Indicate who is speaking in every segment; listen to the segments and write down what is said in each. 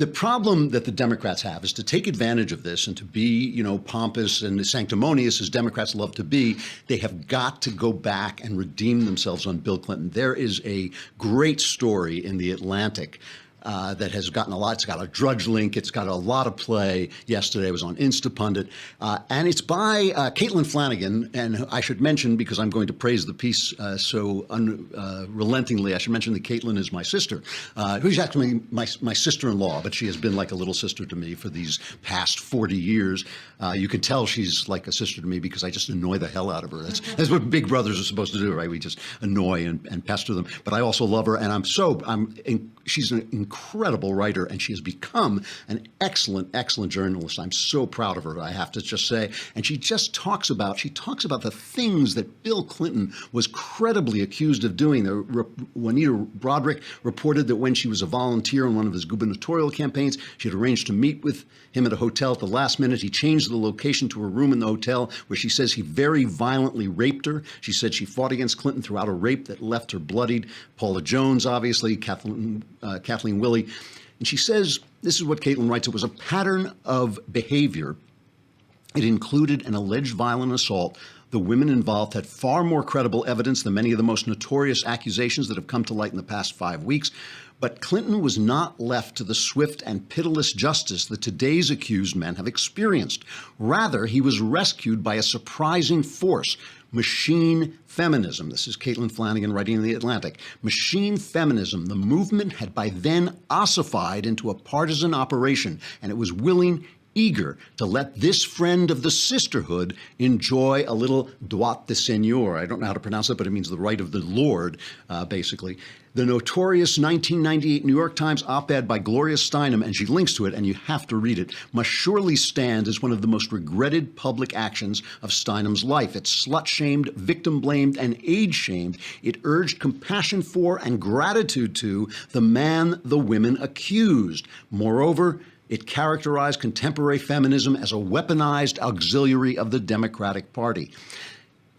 Speaker 1: The problem that the Democrats have is to take advantage of this and to be, pompous and sanctimonious as Democrats love to be. They have got to go back and redeem themselves on Bill Clinton. There is a great story in The Atlantic that has gotten a lot. It's got a Drudge link. It's got a lot of play. Yesterday it was on Instapundit. And it's by Caitlin Flanagan. And I should mention, because I'm going to praise the piece so unrelentingly, I should mention that Caitlin is my sister, who's actually my sister-in-law, but she has been like a little sister to me for these past 40 years. You can tell she's like a sister to me because I just annoy the hell out of her. That's what big brothers are supposed to do, right? We just annoy and pester them. But I also love her, and she's an incredible writer, and she has become an excellent journalist. I'm so proud of her, I have to just say. And she talks about the things that Bill Clinton was credibly accused of doing. Juanita Broderick reported that when she was a volunteer in one of his gubernatorial campaigns, she had arranged to meet with him at a hotel at the last minute. He changed the location to a room in the hotel where she says he very violently raped her. She said she fought against Clinton throughout a rape that left her bloodied. Paula Jones, obviously, Kathleen Willey. And she says, this is what Caitlin writes, it was a pattern of behavior. It included an alleged violent assault. The women involved had far more credible evidence than many of the most notorious accusations that have come to light in the past 5 weeks. But Clinton was not left to the swift and pitiless justice that today's accused men have experienced. Rather, he was rescued by a surprising force, machine feminism. This is Caitlin Flanagan writing in The Atlantic. Machine feminism. The movement had by then ossified into a partisan operation, and it was eager to let this friend of the sisterhood enjoy a little droit de seigneur. I don't know how to pronounce it, but it means the right of the Lord, basically. The notorious 1998 New York Times op-ed by Gloria Steinem, and she links to it, and you have to read it, must surely stand as one of the most regretted public actions of Steinem's life. It slut-shamed, victim-blamed, and age-shamed. It urged compassion for and gratitude to the man the women accused. Moreover, it characterized contemporary feminism as a weaponized auxiliary of the Democratic Party.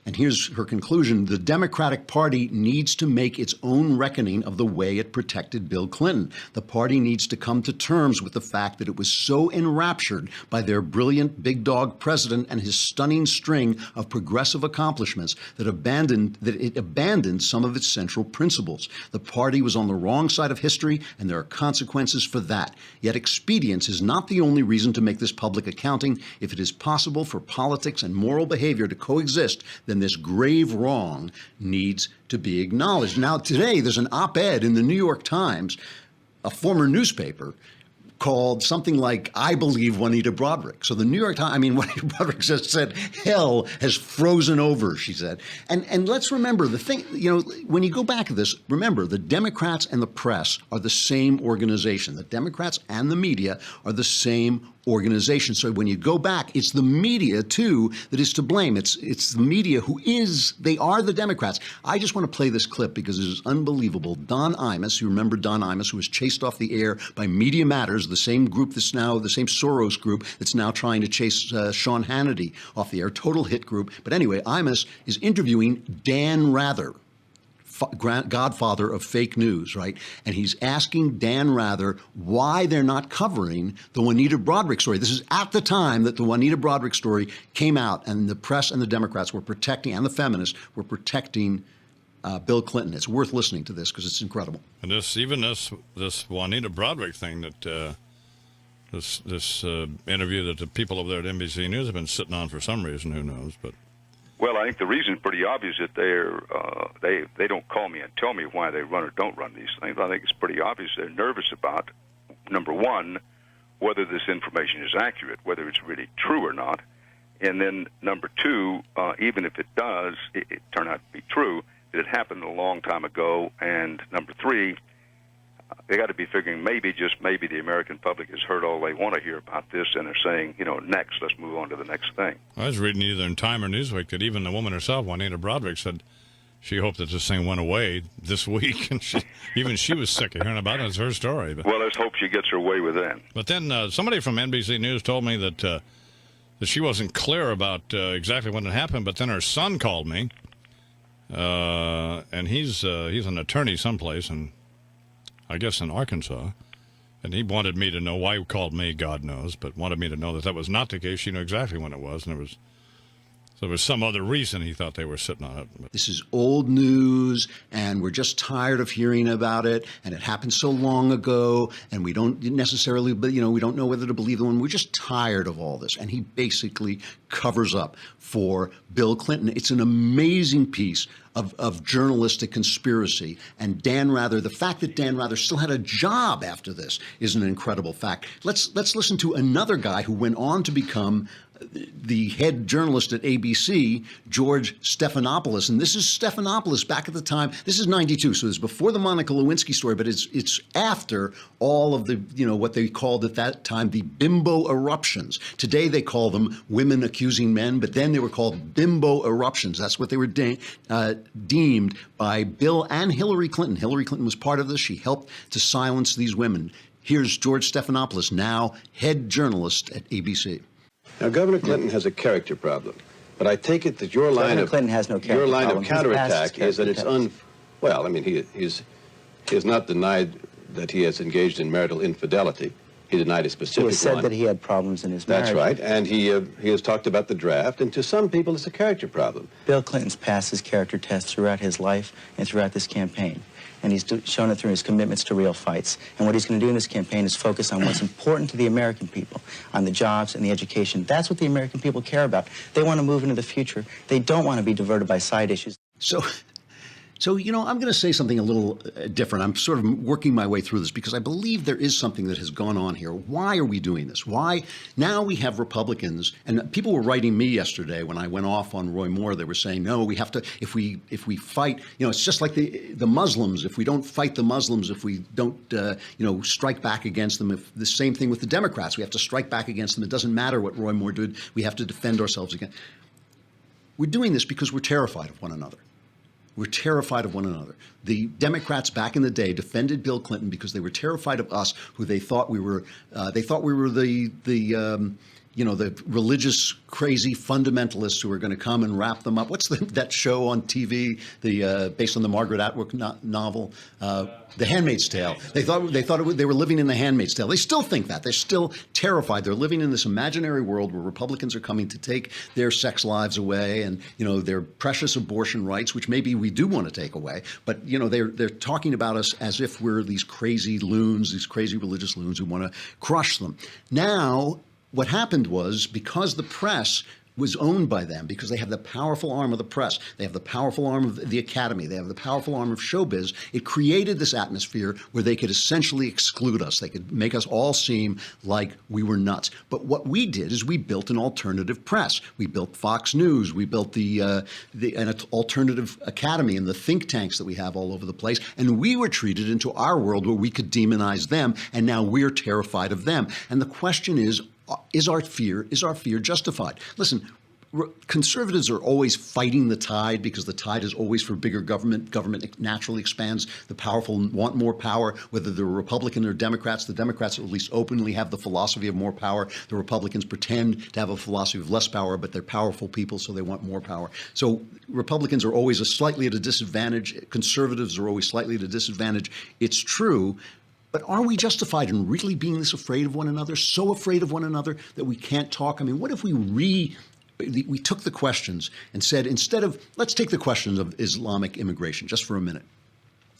Speaker 1: And here's her conclusion. The Democratic Party needs to make its own reckoning of the way it protected Bill Clinton. The party needs to come to terms with the fact that it was so enraptured by their brilliant big dog president and his stunning string of progressive accomplishments that it abandoned some of its central principles. The party was on the wrong side of history, and there are consequences for that. Yet expedience is not the only reason to make this public accounting. If it is possible for politics and moral behavior to coexist, then this grave wrong needs to be acknowledged. Now, today, there's an op-ed in the New York Times, a former newspaper, called something like, I believe Juanita Broderick. So the New York Times, Juanita Broderick just said, hell has frozen over, she said. And let's remember the thing, when you go back to this, remember the Democrats and the press are the same organization. The Democrats and the media are the same organization. So when you go back, it's the media, too, that is to blame. It's the media they are the Democrats. I just want to play this clip because it is unbelievable. Don Imus, you remember Don Imus, who was chased off the air by Media Matters, the same group the same Soros group that's now trying to chase Sean Hannity off the air, total hit group. But anyway, Imus is interviewing Dan Rather, godfather of fake news, right? And he's asking Dan Rather why they're not covering the Juanita Broderick story. This is at the time that the Juanita Broderick story came out, and the press and the Democrats were protecting, and the feminists were protecting Bill Clinton. It's worth listening to this because it's incredible.
Speaker 2: And this Juanita Broderick thing that this interview that the people over there at NBC News have been sitting on for some reason, who knows, but.
Speaker 3: Well, I think the reason is pretty obvious that they don't call me and tell me why they run or don't run these things. I think it's pretty obvious they're nervous about, number one, whether this information is accurate, whether it's really true or not, and then number two, even if it does, it turn out to be true, that it happened a long time ago, and number three, they got to be figuring just maybe the American public has heard all they want to hear about this, and they're saying, next, let's move on to the next thing.
Speaker 2: I was reading either in Time or Newsweek that even the woman herself, Juanita Broderick, said she hoped that this thing went away this week, and she was sick of hearing about it. It's her story. But,
Speaker 3: well, let's hope she gets her way with that.
Speaker 2: But then somebody from NBC News told me that she wasn't clear about exactly when it happened, but then her son called me, and he's an attorney someplace, and I guess in Arkansas, And he wanted me to know why he called me, God knows, but wanted me to know that that was not the case. She knew exactly when it was, and there was some other reason he thought they were sitting on it.
Speaker 1: This is old news, and we're just tired of hearing about it, and it happened so long ago, and we don't necessarily, we don't know whether to believe them. We're just tired of all this. And he basically covers up for Bill Clinton. It's an amazing piece of journalistic conspiracy. And Dan Rather, the fact that Dan Rather still had a job after this is an incredible fact. Let's listen to another guy who went on to become the head journalist at ABC, George Stephanopoulos. And this is Stephanopoulos back at the time. This is 92, so it's before the Monica Lewinsky story, but it's after all of the, what they called at that time the bimbo eruptions. Today they call them women accusing men, but then they were called bimbo eruptions. That's what they were deemed by Bill and Hillary Clinton. Hillary Clinton was part of this. She helped to silence these women. Here's George Stephanopoulos, now head journalist at ABC.
Speaker 4: Now, Governor Clinton has a character problem, but I take it that your line
Speaker 5: Clinton has no character problem.
Speaker 4: of counterattack is that it's well. I mean, he has not denied that he has engaged in marital infidelity. He denied a specific one.
Speaker 5: He said that he had problems in his marriage.
Speaker 4: That's right, and he has talked about the draft, and to some people, it's a character problem.
Speaker 5: Bill Clinton's passed his character test throughout his life and throughout this campaign. And he's shown it through his commitments to real fights. And what he's going to do in this campaign is focus on what's important to the American people, on the jobs and the education. That's what the American people care about. They want to move into the future. They don't want to be diverted by side issues.
Speaker 1: So, I'm going to say something a little different. I'm sort of working my way through this because I believe there is something that has gone on here. Why are we doing this? Why? Now we have Republicans, and people were writing me yesterday when I went off on Roy Moore. They were saying, no, we have to, if we fight, it's just like the Muslims. If we don't fight the Muslims, if we don't, strike back against them, if the same thing with the Democrats, we have to strike back against them. It doesn't matter what Roy Moore did. We have to defend ourselves again. We're doing this because we're terrified of one another. We're terrified of one another. The Democrats back in the day defended Bill Clinton because they were terrified of us, who they thought we were. They thought we were the religious, crazy fundamentalists who were going to come and wrap them up. What's that show on TV, based on the Margaret Atwood novel, The Handmaid's Tale? They thought they were living in The Handmaid's Tale. They still think that. They're still terrified. They're living in this imaginary world where Republicans are coming to take their sex lives away and, their precious abortion rights, which maybe we do want to take away. But, they're talking about us as if we're these crazy loons, these crazy religious loons who want to crush them. Now, what happened was, because the press was owned by them, because they have the powerful arm of the press, they have the powerful arm of the academy, they have the powerful arm of showbiz, it created this atmosphere where they could essentially exclude us. They could make us all seem like we were nuts. But what we did is we built an alternative press. We built Fox News. We built an alternative academy and the think tanks that we have all over the place. And we were treated into our world where we could demonize them. And now we're terrified of them. And the question is our fear justified? Listen, conservatives are always fighting the tide because the tide is always for bigger government. Government naturally expands. The powerful want more power, whether they're Republican or Democrats. The Democrats at least openly have the philosophy of more power. The Republicans pretend to have a philosophy of less power, but they're powerful people, so they want more power. So Republicans are always slightly at a disadvantage. Conservatives are always slightly at a disadvantage. It's true. But are we justified in really being this afraid of one another, so afraid of one another that we can't talk? I mean, what if we took the questions and said, let's take the questions of Islamic immigration just for a minute.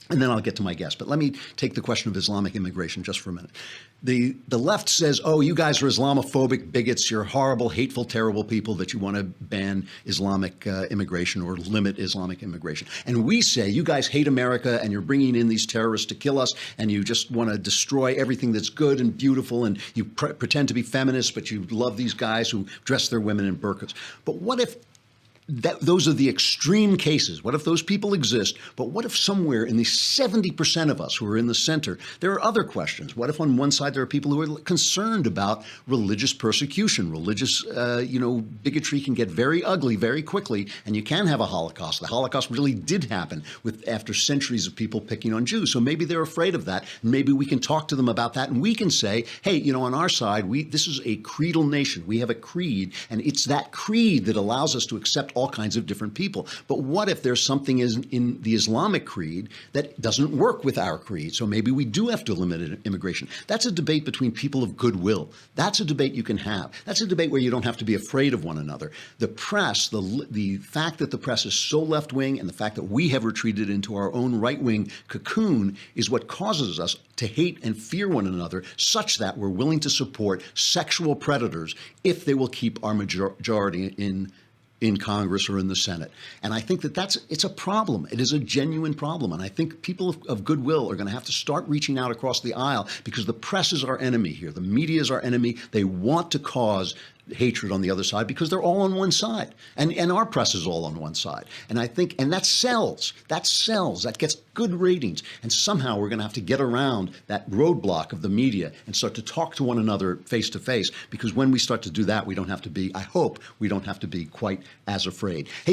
Speaker 1: And then I'll get to my guest. But let me take the question of Islamic immigration just for a minute. The left says, oh, you guys are Islamophobic bigots. You're horrible, hateful, terrible people that you want to ban Islamic immigration or limit Islamic immigration. And we say, you guys hate America and you're bringing in these terrorists to kill us and you just want to destroy everything that's good and beautiful and you pretend to be feminists, but you love these guys who dress their women in burqas. But what if those are the extreme cases? What if those people exist? But what if somewhere in the 70% of us who are in the center, there are other questions? What if on one side there are people who are concerned about religious persecution? Religious, bigotry can get very ugly very quickly, and you can have a Holocaust. The Holocaust really did happen after centuries of people picking on Jews. So maybe they're afraid of that. Maybe we can talk to them about that, and we can say, hey, on our side, this is a creedal nation. We have a creed, and it's that creed that allows us to accept accept all kinds of different people. But what if there's something in the Islamic creed that doesn't work with our creed? So maybe we do have to limit immigration. That's a debate between people of goodwill. That's a debate you can have. That's a debate where you don't have to be afraid of one another. The press, the fact that the press is so left-wing and the fact that we have retreated into our own right-wing cocoon is what causes us to hate and fear one another, such that we're willing to support sexual predators if they will keep our majority in Congress or in the Senate. And I think that it's a problem. It is a genuine problem. And I think people of goodwill are going to have to start reaching out across the aisle, because the press is our enemy here. The media is our enemy. They want to cause hatred on the other side because they're all on one side. And our press is all on one side. And I think, and that sells. That sells. That gets good ratings. And somehow we're going to have to get around that roadblock of the media and start to talk to one another face to face, because when we start to do that, we don't have to be, I hope we don't have to be quite as afraid. Hey,